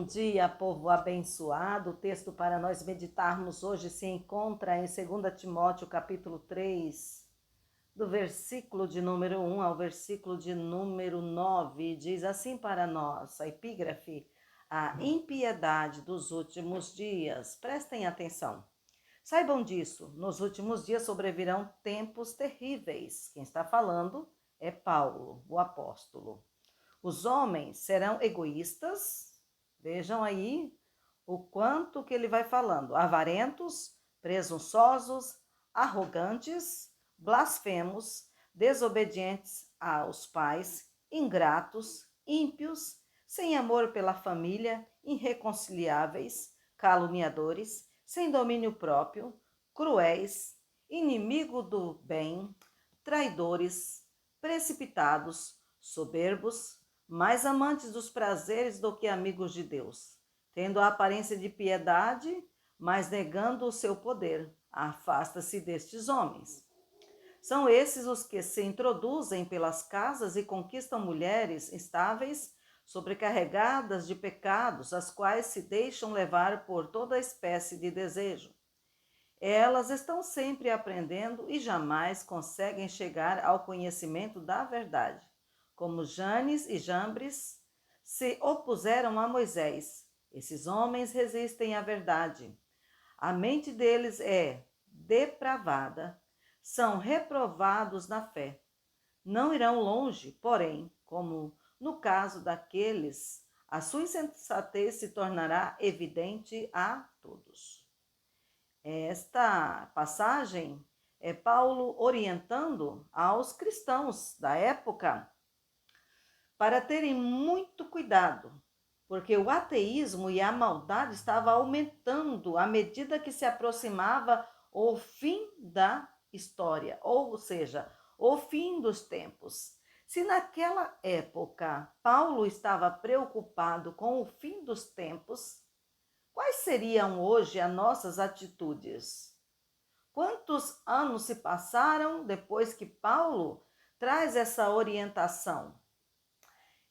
dia, povo abençoado. O texto para nós meditarmos hoje se encontra em 2 Timóteo, capítulo 3, do versículo de número 1 ao versículo de número 9. Diz assim para nós, a epígrafe: a impiedade dos últimos dias. Prestem atenção. Saibam disso, nos últimos dias sobrevirão tempos terríveis. Quem está falando é Paulo, o apóstolo. Os homens serão egoístas. Vejam aí o quanto que ele vai falando. Avarentos, presunçosos, arrogantes, blasfemos, desobedientes aos pais, ingratos, ímpios, sem amor pela família, irreconciliáveis, caluniadores, sem domínio próprio, cruéis, inimigo do bem, traidores, precipitados, soberbos, mais amantes dos prazeres do que amigos de Deus, tendo a aparência de piedade, mas negando o seu poder. Afasta-se destes homens. São esses os que se introduzem pelas casas e conquistam mulheres instáveis, sobrecarregadas de pecados, as quais se deixam levar por toda espécie de desejo. Elas estão sempre aprendendo e jamais conseguem chegar ao conhecimento da verdade. Como Janes e Jambres se opuseram a Moisés, esses homens resistem à verdade. A mente deles é depravada, são reprovados na fé. Não irão longe, porém, como no caso daqueles, a sua insensatez se tornará evidente a todos. Esta passagem é Paulo orientando aos cristãos da época para terem muito cuidado, porque o ateísmo e a maldade estavam aumentando à medida que se aproximava o fim da história, ou seja, o fim dos tempos. Se naquela época Paulo estava preocupado com o fim dos tempos, quais seriam hoje as nossas atitudes? Quantos anos se passaram depois que Paulo traz essa orientação?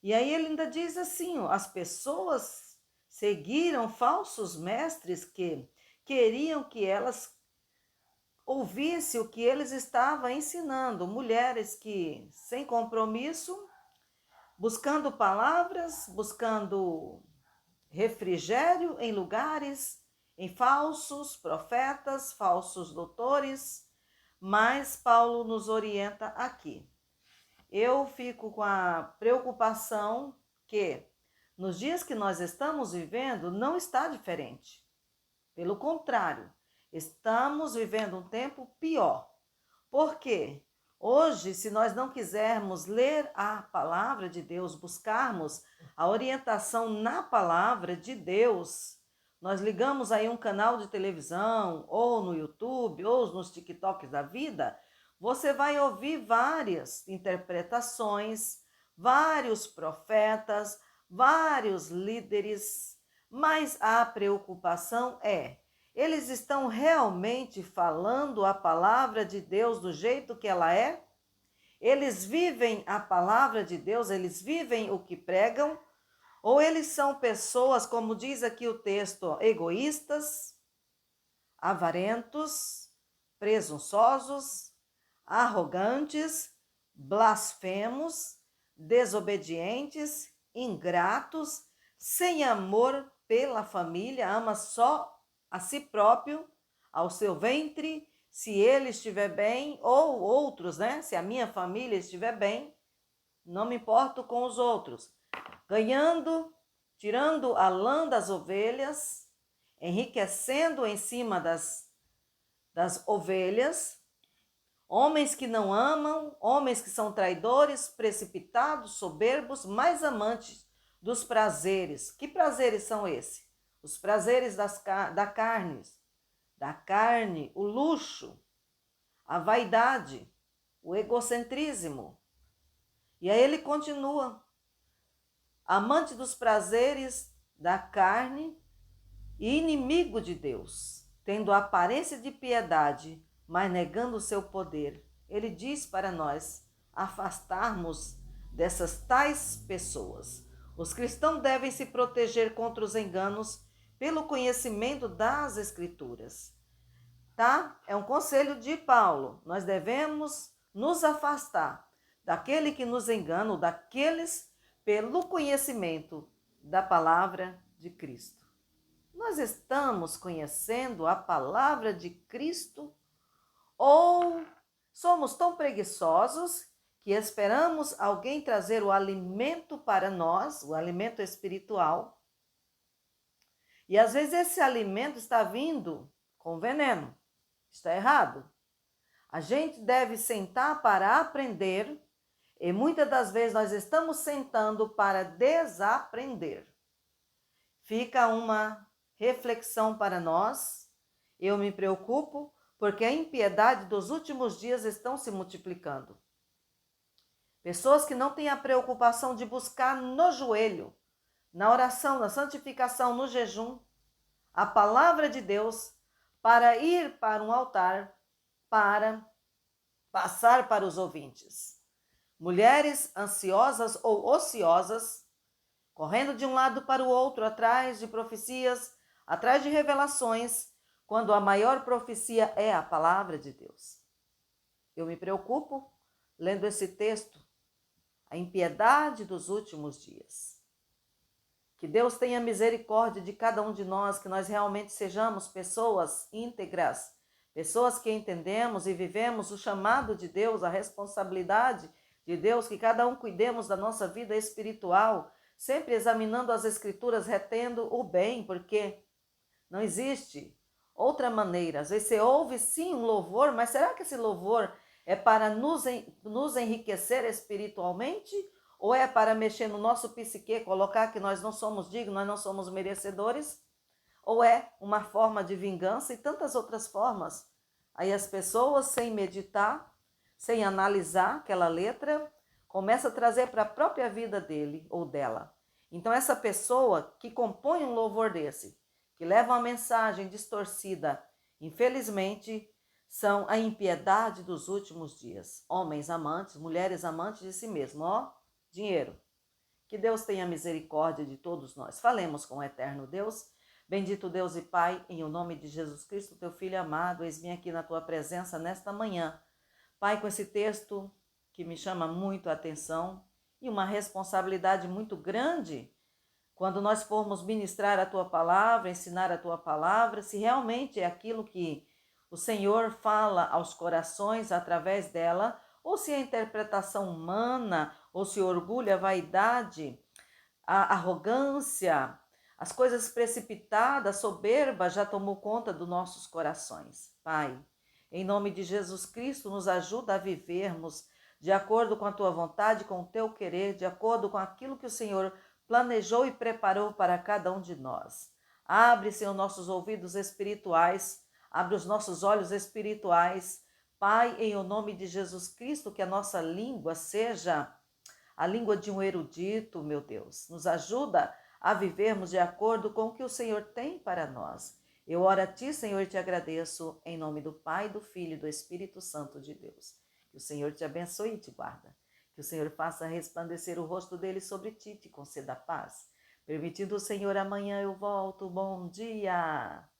E aí ele ainda diz assim, as pessoas seguiram falsos mestres que queriam que elas ouvissem o que eles estavam ensinando. Mulheres que, sem compromisso, buscando palavras, buscando refrigério em lugares, em falsos profetas, falsos doutores, mas Paulo nos orienta aqui. Eu fico com a preocupação que nos dias que nós estamos vivendo não está diferente. Pelo contrário, estamos vivendo um tempo pior. Por quê? Hoje, se nós não quisermos ler a palavra de Deus, buscarmos a orientação na palavra de Deus, nós ligamos aí um canal de televisão, ou no YouTube, ou nos TikToks da vida, você vai ouvir várias interpretações, vários profetas, vários líderes, mas a preocupação é: eles estão realmente falando a palavra de Deus do jeito que ela é? Eles vivem a palavra de Deus, eles vivem o que pregam? Ou eles são pessoas, como diz aqui o texto, egoístas, avarentos, presunçosos, arrogantes, blasfemos, desobedientes, ingratos, sem amor pela família, ama só a si próprio, ao seu ventre, se ele estiver bem, ou outros, né? Se a minha família estiver bem, não me importo com os outros. Ganhando, tirando a lã das ovelhas, enriquecendo em cima das ovelhas, homens que não amam, homens que são traidores, precipitados, soberbos, mais amantes dos prazeres. Que prazeres são esses? Os prazeres da carne, o luxo, a vaidade, o egocentrismo. E aí ele continua: amante dos prazeres da carne e inimigo de Deus, tendo a aparência de piedade, mas negando o seu poder. Ele diz para nós afastarmos dessas tais pessoas. Os cristãos devem se proteger contra os enganos pelo conhecimento das Escrituras. Tá? É um conselho de Paulo. Nós devemos nos afastar daquele que nos engana, ou daqueles pelo conhecimento da palavra de Cristo. Nós estamos conhecendo a palavra de Cristo ou somos tão preguiçosos que esperamos alguém trazer o alimento para nós, o alimento espiritual, e às vezes esse alimento está vindo com veneno. Está errado. A gente deve sentar para aprender e muitas das vezes nós estamos sentando para desaprender. Fica uma reflexão para nós. Eu me preocupo porque a impiedade dos últimos dias estão se multiplicando. Pessoas que não têm a preocupação de buscar no joelho, na oração, na santificação, no jejum, a palavra de Deus, para ir para um altar, para passar para os ouvintes. Mulheres ansiosas ou ociosas, correndo de um lado para o outro, atrás de profecias, atrás de revelações, quando a maior profecia é a palavra de Deus. Eu me preocupo lendo esse texto, a impiedade dos últimos dias. Que Deus tenha misericórdia de cada um de nós, que nós realmente sejamos pessoas íntegras, pessoas que entendemos e vivemos o chamado de Deus, a responsabilidade de Deus, que cada um cuidemos da nossa vida espiritual, sempre examinando as Escrituras, retendo o bem, porque não existe outra maneira. Às vezes você ouve sim um louvor, mas será que esse louvor é para nos enriquecer espiritualmente? Ou é para mexer no nosso psique, colocar que nós não somos dignos, nós não somos merecedores? Ou é uma forma de vingança e tantas outras formas? Aí as pessoas, sem meditar, sem analisar aquela letra, começam a trazer para a própria vida dele ou dela. Então essa pessoa que compõe um louvor desse, que leva uma mensagem distorcida, infelizmente, são a impiedade dos últimos dias. Homens amantes, mulheres amantes de si mesmo, dinheiro. Que Deus tenha misericórdia de todos nós. Falemos com o eterno Deus. Bendito Deus e Pai, em o nome de Jesus Cristo, teu Filho amado, eis-me aqui na tua presença nesta manhã. Pai, com esse texto que me chama muito a atenção e uma responsabilidade muito grande, quando nós formos ministrar a tua palavra, ensinar a tua palavra, se realmente é aquilo que o Senhor fala aos corações através dela, ou se é interpretação humana, ou se orgulho, a vaidade, a arrogância, as coisas precipitadas, soberba já tomou conta dos nossos corações. Pai, em nome de Jesus Cristo, nos ajuda a vivermos de acordo com a tua vontade, com o teu querer, de acordo com aquilo que o Senhor planejou e preparou para cada um de nós. Abre, Senhor, nossos ouvidos espirituais, abre os nossos olhos espirituais. Pai, em o nome de Jesus Cristo, que a nossa língua seja a língua de um erudito, meu Deus. Nos ajuda a vivermos de acordo com o que o Senhor tem para nós. Eu oro a Ti, Senhor, e te agradeço, em nome do Pai, do Filho e do Espírito Santo de Deus. Que o Senhor te abençoe e te guarda. Que o Senhor faça resplandecer o rosto dele sobre ti e te conceda paz. Permitindo o Senhor, amanhã eu volto. Bom dia!